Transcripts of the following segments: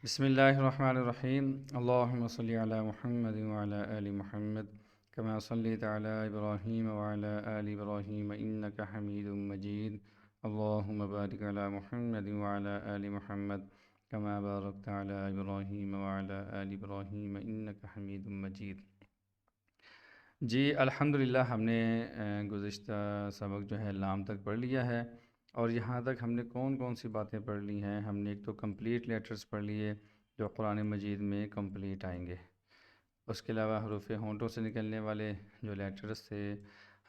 बिस्मिल्लाहिर्रहमानिर्रहीम। अल्लाहुम्मा सल्लि अला मुहम्मद व अला आलि मुहम्मद कमा सल्लैता अला इब्राहीम व अला आलि इब्राहीम इन्नका हमीदुम मजीद। अल्लाहुम्मा बारिक अला मुहम्मद व अला आलि मुहम्मद कमा बारकता अला इब्राहीम व अला आलि इब्राहीम इन्नका हमीदुम मजीद। जी अल्हम्दुलिल्लाह, हमने गुज़िश्ता सबक जो है लाम तक पढ़ लिया है। और यहाँ तक हमने कौन कौन सी बातें पढ़ ली हैं? हमने एक तो कंप्लीट लेटर्स पढ़ लिए जो कुरान मजीद में कंप्लीट आएंगे। उसके अलावा हरूफ होंठों से निकलने वाले जो लेटर्स थे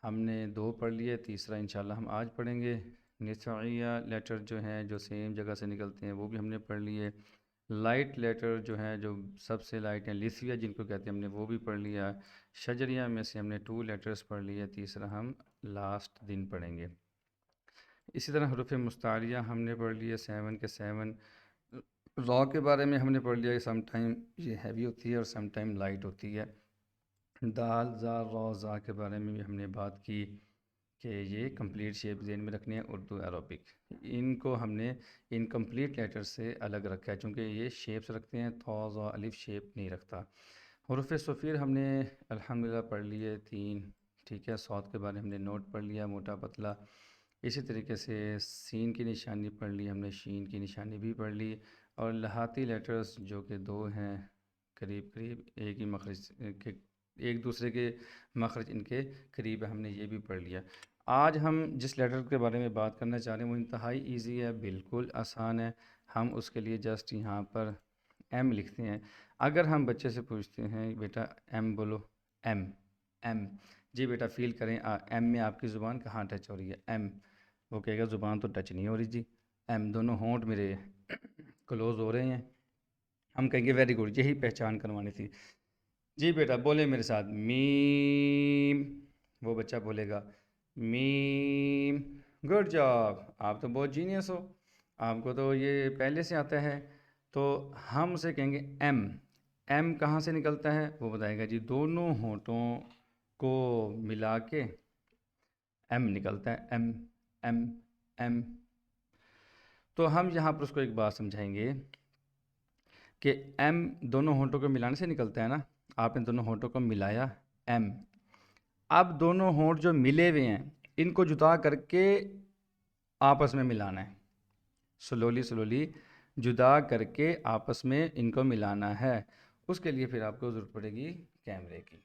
हमने दो पढ़ लिए, तीसरा इंशाल्लाह हम आज पढ़ेंगे। निसाइया लेटर जो हैं जो सेम जगह से निकलते हैं वो भी हमने पढ़ लिए। लाइट लेटर जो हैं जो सबसे लाइट हैं, लिसिया जिनको कहते हैं, हमने वो भी पढ़ लिया। शजरिया में से हमने टू लेटर्स पढ़ लिए, तीसरा हम लास्ट दिन पढ़ेंगे। इसी तरह हरूफ मुस्तारिया हमने पढ़ लिए, 7 के 7। रॉ के बारे में हमने पढ़ लिया कि सम टाइम ये हैवी होती है और सम टाइम लाइट होती है। दाल ज़ा रॉ ज़ा के बारे में भी हमने बात की कि ये कंप्लीट शेप ज़हन में रखनी है, उर्दू अरबिक। इनको हमने इनकम्प्लीट लेटर से अलग रखा है चूँकि ये शेप्स रखते हैं, थॉ ज़ा अलिफ शेप नहीं रखता। हरूफ सफ़ीर हमने अल्हम्दुलिल्लाह पढ़ लिए 3, ठीक है। सौद के बारे में हमने नोट पढ़ लिया, मोटा पतला। इसी तरीके से सीन की निशानी पढ़ ली हमने, शीन की निशानी भी पढ़ ली। और लहाती लेटर्स जो कि दो हैं, करीब करीब एक ही मखरज के, एक दूसरे के मखरज इनके करीब है, हमने ये भी पढ़ लिया। आज हम जिस लेटर के बारे में बात करना चाह रहे हैं वो इंतहाई ईजी है, बिल्कुल आसान है। हम उसके लिए जस्ट यहाँ पर एम लिखते हैं। अगर हम बच्चे से पूछते हैं बेटा एम बोलो, एम एम, जी बेटा फील करें एम में आपकी ज़ुबान कहाँ टच हो रही है, एम। वो कहेगा ज़ुबान तो टच नहीं हो रही जी, एम दोनों होंठ मेरे क्लोज़ हो रहे हैं। हम कहेंगे वेरी गुड, यही पहचान करवानी थी। जी बेटा बोले मेरे साथ, मीम। वो बच्चा बोलेगा मीम। गुड जॉब, आप तो बहुत जीनियस हो, आपको तो ये पहले से आता है। तो हम उसे कहेंगे एम। एम कहाँ से निकलता है वो बताएगा जी, दोनों होंठों को मिला के एम निकलता है, एम एम एम। तो हम यहाँ पर उसको एक बात समझाएंगे कि एम दोनों होंठों को मिलाने से निकलता है ना। आपने दोनों होंठों को मिलाया, एम। अब दोनों होंठ जो मिले हुए हैं इनको जुदा करके आपस में मिलाना है, स्लोली स्लोली जुदा करके आपस में इनको मिलाना है। उसके लिए फिर आपको ज़रूरत पड़ेगी कैमरे की।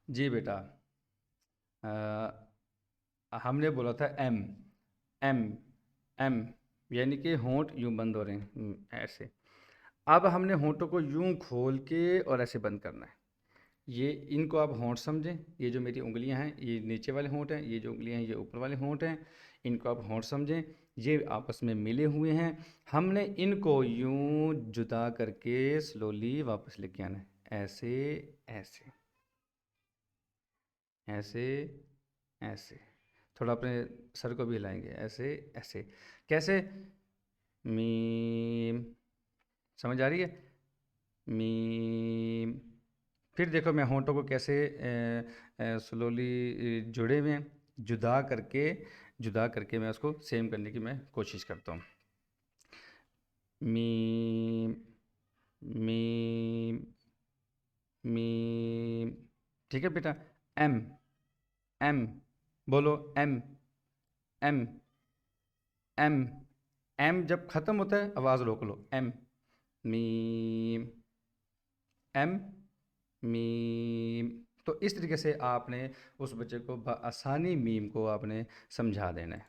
जी बेटा, हमने बोला था एम एम एम, यानी कि होंठ यूं बंद हो रहे हैं, ऐसे। अब हमने होंठों को यूं खोल के और ऐसे बंद करना है। ये इनको आप होंठ समझें, ये जो मेरी उंगलियां हैं ये नीचे वाले होंठ हैं, ये जो उंगलियां हैं ये ऊपर वाले होंठ हैं। इनको आप होंठ समझें, ये आपस में मिले हुए हैं। हमने इनको यूं जुदा करके स्लोली वापस लेके आना है, ऐसे ऐसे ऐसे ऐसे। थोड़ा अपने सर को भी हिलाएंगे, ऐसे ऐसे। कैसे? मीम, समझ आ रही है? मीम। फिर देखो मैं होंठों को कैसे स्लोली जुड़े हुए हैं, जुदा करके मैं उसको सेम करने की मैं कोशिश करता हूँ। मीम मीम मीम, ठीक है बेटा। एम एम बोलो, एम एम एम। एम जब ख़त्म होता है आवाज़ रोक लो, एम। मीम एम मीम। तो इस तरीके से आपने उस बच्चे को आसानी मीम को आपने समझा देना है।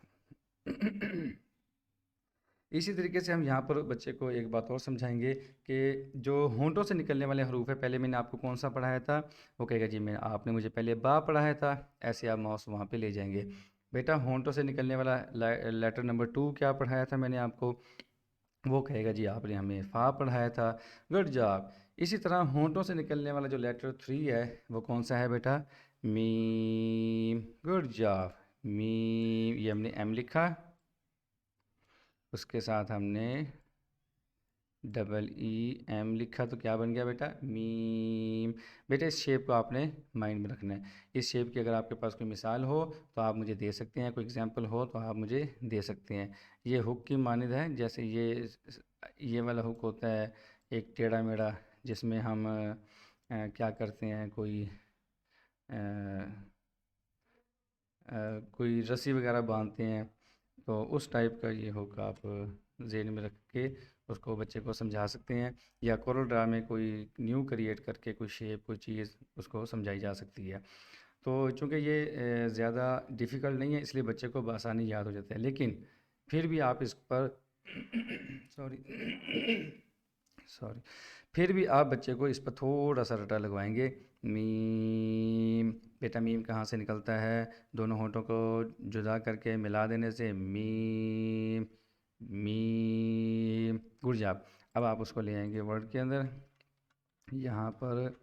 इसी तरीके से हम यहाँ पर बच्चे को एक बात और समझाएंगे कि जो होंठों से निकलने वाले हरूफ है, पहले मैंने आपको कौन सा पढ़ाया था। वो कहेगा जी मैं, आपने मुझे पहले बा पढ़ाया था। ऐसे आप माउस वहाँ पे ले जाएंगे। बेटा होंठों से निकलने वाला लेटर नंबर 2 क्या पढ़ाया था मैंने आपको। वो कहेगा जी आपने हमें फ़ा पढ़ाया था। Good job. इसी तरह होंठों से निकलने वाला जो लेटर 3 है वो कौन सा है बेटा, मीम। Good job, meme. ये हमने एम लिखा, उसके साथ हमने डबल ई एम लिखा तो क्या बन गया बेटा, मीम। बेटा इस शेप को आपने माइंड में रखना है। इस शेप की अगर आपके पास कोई मिसाल हो तो आप मुझे दे सकते हैं, कोई एग्जांपल हो तो आप मुझे दे सकते हैं। ये हुक की मानद है, जैसे ये वाला हुक होता है एक टेढ़ा मेढ़ा, जिसमें हम क्या करते हैं, अ, कोई रस्सी वगैरह बांधते हैं, तो उस टाइप का ये हुक आप जेन में रख के उसको बच्चे को समझा सकते हैं, या कोरल ड्रा में कोई न्यू क्रिएट करके कोई शेप कोई चीज़ उसको समझाई जा सकती है। तो चूँकि ये ज़्यादा डिफ़िकल्ट नहीं है, इसलिए बच्चे को बआसानी याद हो जाता है, लेकिन फिर भी आप इस पर सॉरी सॉरी फिर भी आप बच्चे को इस पर थोड़ा सा रटा लगवाएंगे। मीम, बेटा मीम कहाँ से निकलता है, दोनों होंठों को जुदा करके मिला देने से मीम। Meme, good job. अब आप उसको ले आएंगे वर्ड के अंदर। यहाँ पर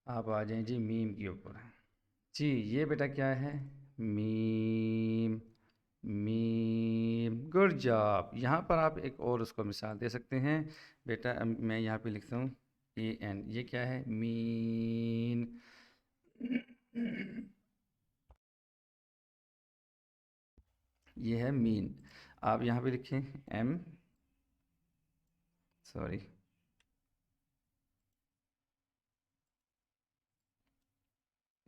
आप आ जाएं जी मीम के ऊपर। जी ये बेटा क्या है, मीम। Meme, good job. यहाँ पर आप एक और उसको मिसाल दे सकते हैं। बेटा मैं यहाँ पे लिखता हूँ ए एन, ये क्या है, मीन। ये है मीन। आप यहाँ पे लिखें एम, सॉरी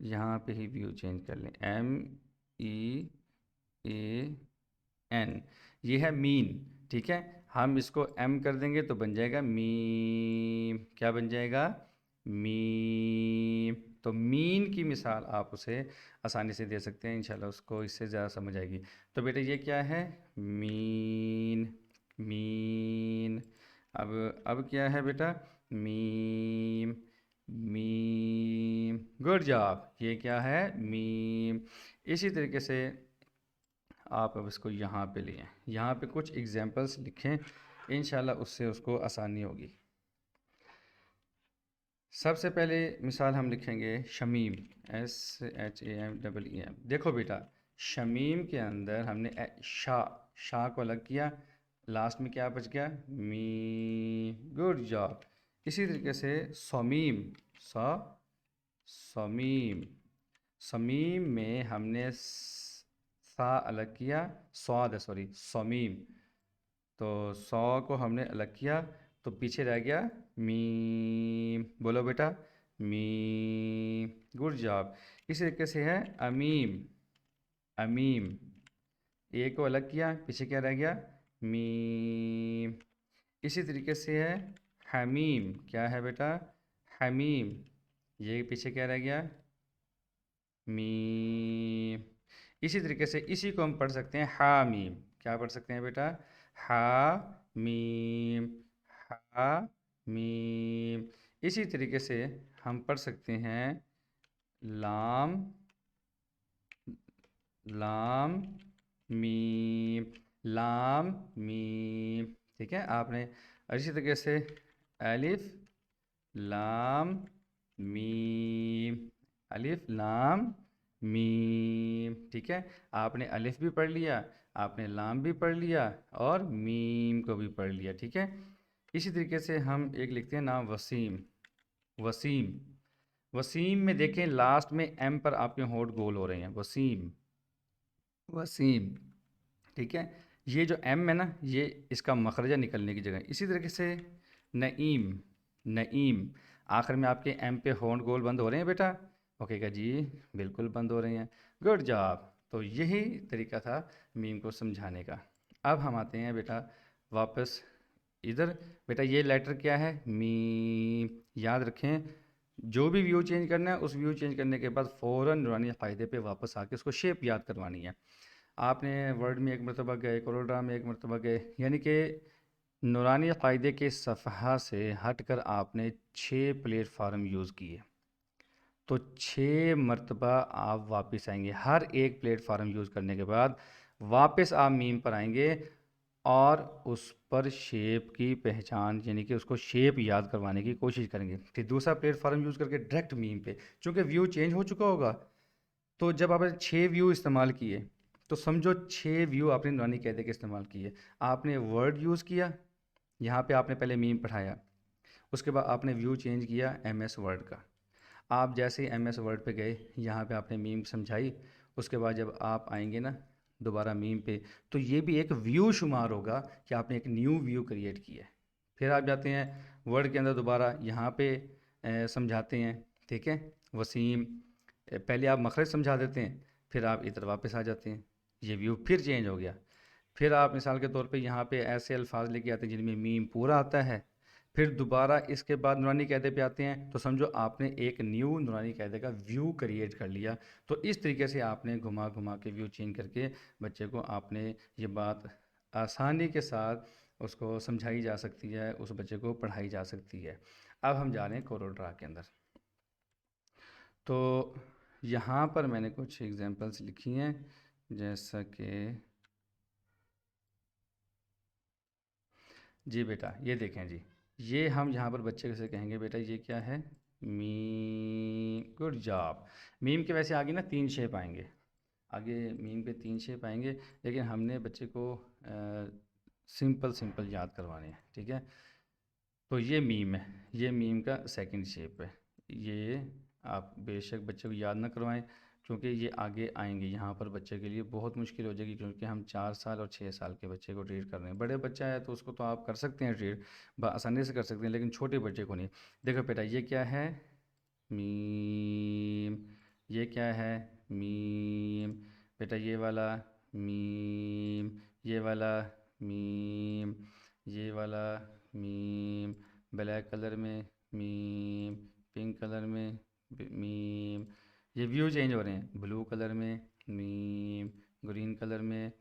यहाँ पे ही व्यू चेंज कर लें, एम ई ए एन, ये है मीन। ठीक है, हम इसको एम कर देंगे तो बन जाएगा मीम। क्या बन जाएगा, मीम। तो मीन की मिसाल आप उसे आसानी से दे सकते हैं, इंशाल्लाह उसको इससे ज़्यादा समझ आएगी। तो बेटा ये क्या है, मीन। मीन। अब क्या है बेटा, मीम। Meme, good job. ये क्या है, मीम। इसी तरीके से आप अब इसको यहाँ पे लें, यहाँ पे कुछ एग्जांपल्स लिखें, इंशाल्लाह उससे उसको आसानी होगी। सबसे पहले मिसाल हम लिखेंगे Shamim, S H A M double E M. देखो बेटा शमीम के अंदर हमने शाह को अलग किया, लास्ट में क्या बच गया, मी। Good job. इसी तरीके से समीम, स समीम, समीम में हमने सा अलग किया, स्वाद है सॉरी समीम, तो सौ को हमने अलग किया, तो पीछे रह गया मीम। बोलो बेटा, मीम, गुड जॉब। इसी तरीके से है अमीम। अमीम, ए को अलग किया, पीछे क्या रह गया, मीम। इसी तरीके से है हमीम, क्या है बेटा, हमीम, ये पीछे क्या रह गया, मीम। इसी तरीके से इसी को हम पढ़ सकते हैं हा मीम। क्या पढ़ सकते हैं बेटा, हा मीम, हा मीम। इसी तरीके से हम पढ़ सकते हैं लाम, लाम मीम, लाम मीम। ठीक है, आपने इसी तरीके से अलिफ लाम मीम, अलिफ लाम मीम। ठीक है, आपने अलिफ भी पढ़ लिया, आपने लाम भी पढ़ लिया, और मीम को भी पढ़ लिया। ठीक है, इसी तरीके से हम एक लिखते हैं नाम वसीम। वसीम, वसीम में देखें लास्ट में एम पर आपके होंठ गोल हो रहे हैं, वसीम, वसीम। ठीक है, ये जो एम है ना, ये इसका मखरजा निकलने की जगह। इसी तरीके से नईम, नईम, आखिर में आपके एम पे होंठ गोल बंद हो रहे हैं बेटा, ओके का जी, बिल्कुल बंद हो रहे हैं, गुड जॉब। तो यही तरीका था मीम को समझाने का। अब हम आते हैं बेटा वापस इधर। बेटा ये लेटर क्या है, मीम। याद रखें जो भी व्यू चेंज करना है, उस व्यू चेंज करने के बाद फ़ौरन नूरानी फ़ायदे पे वापस आके उसको शेप याद करवानी है। आपने वर्ड में एक मरतबा गए, कोरोड्रा में एक मरतबा गए, यानी कि नूरानी क़ायदे के सफ़हा से हट कर आपने 6 प्लेटफार्म यूज़ किए, तो 6 मरतबा आप वापस आएंगे। हर एक प्लेटफार्म यूज़ करने के बाद वापस आप मीम पर आएंगे और उस पर शेप की पहचान यानी कि उसको शेप याद करवाने की कोशिश करेंगे। फिर दूसरा प्लेटफार्म यूज़ करके डायरेक्ट मीम पे, चूँकि व्यू चेंज हो चुका होगा, तो जब आपने 6 व्यू इस्तेमाल किए तो समझो 6 व्यू आपने नूरानी क़ायदे के इस्तेमाल किए। आपने वर्ड यूज़ किया, यहाँ पे आपने पहले मीम पढ़ाया, उसके बाद आपने व्यू चेंज किया MS वर्ड का। आप जैसे ही MS वर्ड पे गए, यहाँ पे आपने मीम समझाई, उसके बाद जब आप आएंगे ना दोबारा मीम पे, तो ये भी एक व्यू शुमार होगा कि आपने एक न्यू व्यू क्रिएट किया है। फिर आप जाते हैं वर्ड के अंदर, दोबारा यहाँ पे समझाते हैं, ठीक है, वसीम। पहले आप मखरज समझा देते हैं, फिर आप इधर वापस आ जाते हैं, ये व्यू फिर चेंज हो गया। फिर आप मिसाल के तौर पे यहाँ पे ऐसे अल्फाज लेके आते हैं जिनमें मीम पूरा आता है, फिर दोबारा इसके बाद नुरानी कायदे पे आते हैं, तो समझो आपने एक न्यू नुरानी कायदे का व्यू क्रिएट कर लिया। तो इस तरीके से आपने घुमा घुमा के व्यू चेंज करके बच्चे को आपने ये बात आसानी के साथ उसको समझाई जा सकती है, उस बच्चे को पढ़ाई जा सकती है। अब हम जा रहे हैं कोरल ड्रा के अंदर। तो यहाँ पर मैंने कुछ एग्जांपल्स लिखी हैं, जैसा कि जी बेटा ये देखें जी, ये हम यहाँ पर बच्चे से कहेंगे बेटा ये क्या है, मीम, गुड जॉब। मीम के वैसे आगे ना 3 शेप आएंगे, आगे मीम के 3 शेप आएंगे, लेकिन हमने बच्चे को सिंपल सिंपल याद करवाने हैं, ठीक है। तो ये मीम है, ये मीम का सेकंड शेप है। ये आप बेशक बच्चे को याद ना करवाएं, क्योंकि ये आगे आएंगे यहाँ पर बच्चे के लिए बहुत मुश्किल हो जाएगी, क्योंकि हम 4 साल और 6 साल के बच्चे को ट्रीट कर रहे हैं। बड़े बच्चा है तो उसको तो आप कर सकते हैं ट्रीट, आसानी से कर सकते हैं, लेकिन छोटे बच्चे को नहीं। देखो बेटा ये क्या है, मीम। ये क्या है, मीम। बेटा ये वाला मीम, ये वाला मीम, ये वाला मीम, ब्लैक कलर में मीम, पिंक कलर में मीम। ये व्यू चेंज हो रहे हैं, ब्लू कलर में मीम, ग्रीन कलर में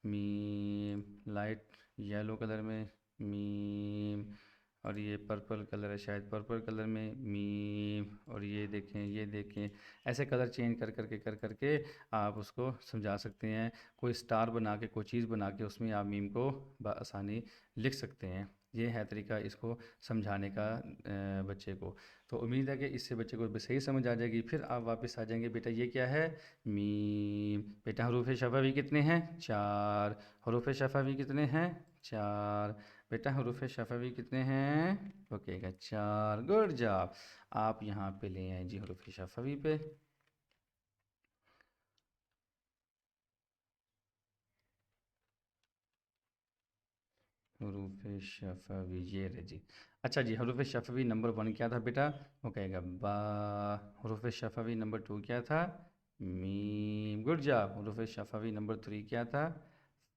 मीम, लाइट येलो कलर में मीम, और ये पर्पल कलर है, शायद पर्पल कलर में मीम, और ये देखें, ये देखें। ऐसे कलर चेंज कर करके कर करके आप उसको समझा सकते हैं। कोई स्टार बना के, कोई चीज़ बना के उसमें आप मीम को बआसानी लिख सकते हैं। ये है तरीका इसको समझाने का बच्चे को। तो उम्मीद है कि इससे बच्चे को सही समझ आ जाएगी। फिर आप वापस आ जाएंगे, बेटा ये क्या है, मीम। बेटा हरूफ शफ़वी कितने हैं, 4। हरूफ शफ़वी कितने हैं, 4। बेटा हरूफ शफ़वी कितने हैं, ओके का 4, गुड जॉब। आप यहाँ पे ले आए जी हरूफ शफ़वी पे। हरूफ शफ़वी ये रहे जी। अच्छा जी, हरूफ शफ़वी नंबर 1 क्या था बेटा, वो कहेगा बा। हरूफ शफ़वी नंबर 2 क्या था, मीम, गुड जॉब। हरूफ शफ़वी नंबर 3 क्या था,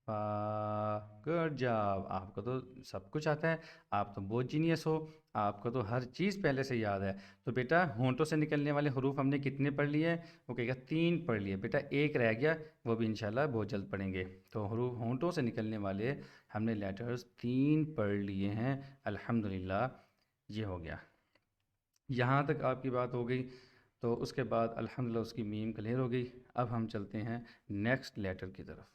फा, गुड जॉब। आपको तो सब कुछ आता है, आप तो बहुत जीनियस हो, आपको तो हर चीज़ पहले से याद है। तो बेटा होंठों से निकलने वाले हरूफ हमने कितने पढ़ लिए, वो कहेगा 3 पढ़ लिए। बेटा एक रह गया, वो भी इंशाल्लाह बहुत जल्द पढ़ेंगे। तो हरूफ होंठों से निकलने वाले हमने लेटर्स 3 पढ़ लिए हैं, अल्हम्दुलिल्लाह। ये हो गया, यहाँ तक आपकी बात हो गई। तो उसके बाद अल्हम्दुलिल्लाह उसकी मीम क्लियर हो गई। अब हम चलते हैं नेक्स्ट लेटर की तरफ।